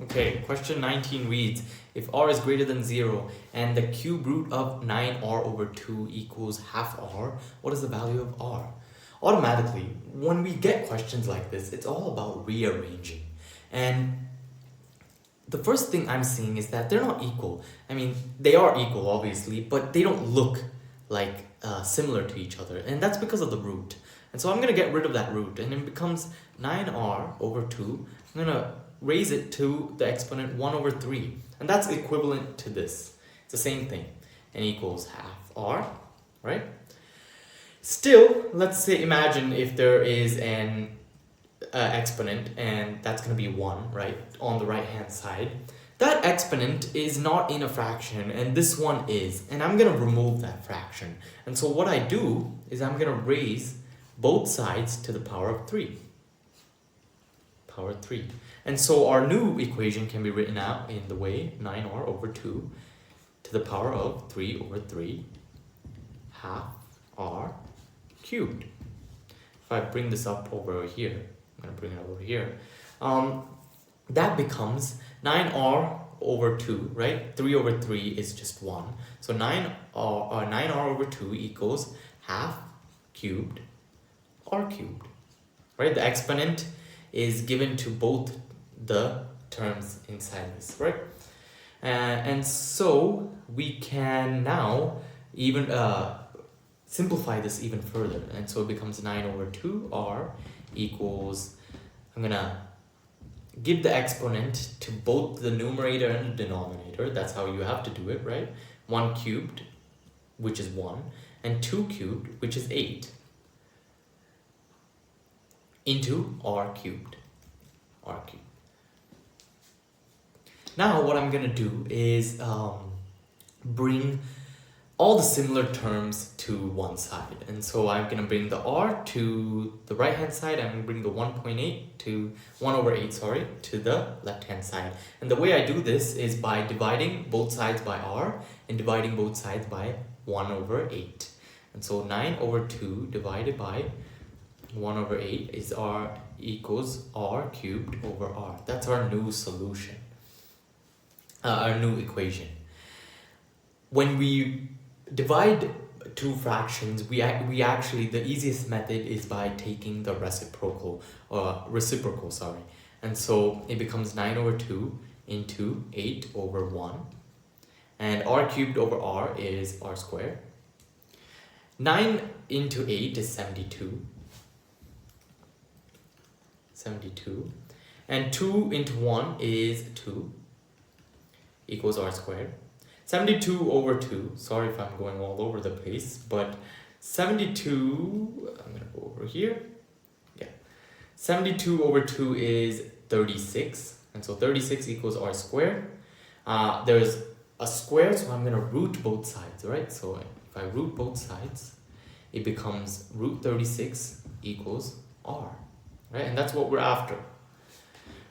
Okay, question 19 reads, if r is greater than 0 and the cube root of 9r over 2 equals half r, what is the value of r? Automatically, when we get questions like this, it's all about rearranging. And the first thing I'm seeing is that they're not equal. I mean, they are equal, obviously, but they don't look like similar to each other. And that's because of the root. And so I'm going to get rid of that root, and it becomes 9r over 2. I'm going to raise it to the exponent 1 over 3. And that's equivalent to this. It's the same thing. And equals half r, right? Still, let's say, imagine if there is an exponent, and that's going to be 1, right, on the right hand side. That exponent is not in a fraction, and this one is, and I'm going to remove that fraction. And so what I do is I'm going to raise both sides to the power of 3. Power 3. And so our new equation can be written out in the way 9r over 2 to the power of 3 over 3 half r cubed. If I bring this up over here, I'm going to bring it over here, that becomes 9r over 2, right? 3 over 3 is just 1. So 9r over 2 equals half cubed r cubed, right? The exponent is given to both the terms inside this, right? And so we can now even simplify this even further. And so it becomes 9 over 2r equals, I'm going to give the exponent to both the numerator and the denominator. That's how you have to do it, right? 1 cubed, which is 1, and 2 cubed, which is 8, into r cubed. Now what I'm going to do is bring all the similar terms to one side. And so I'm going to bring the r to the right hand side. I'm going to bring the 1.8 to 1 over 8, sorry, to the left hand side. And the way I do this is by dividing both sides by r and dividing both sides by 1 over 8. And so 9 over 2 divided by 1 over 8 is r equals r cubed over r. That's our new solution, our new equation. When we divide two fractions, we actually, the easiest method is by taking the reciprocal, sorry. And so it becomes 9 over 2 into 8 over 1. And r cubed over r is r squared. 9 into 8 is 72. And 2 into 1 is 2 equals r squared. 72 over 2, sorry if I'm going all over the place, but 72, I'm going to go over here. Yeah. 72 over 2 is 36, and so 36 equals r squared. There's a square, so I'm going to root both sides, right? So if I root both sides, it becomes root 36 equals r, right? And that's what we're after.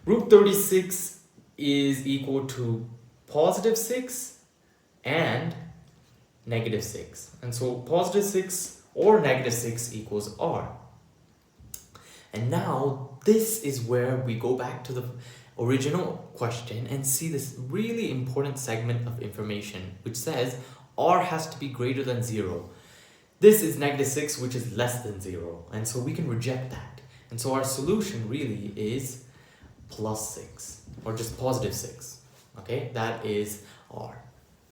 Root 36 is equal to positive 6 and negative 6. And so positive 6 or negative 6 equals r. And now this is where we go back to the original question and see this really important segment of information which says r has to be greater than 0. This is negative 6, which is less than 0. And so we can reject that. And so our solution really is plus 6 or just positive 6. Okay, that is r.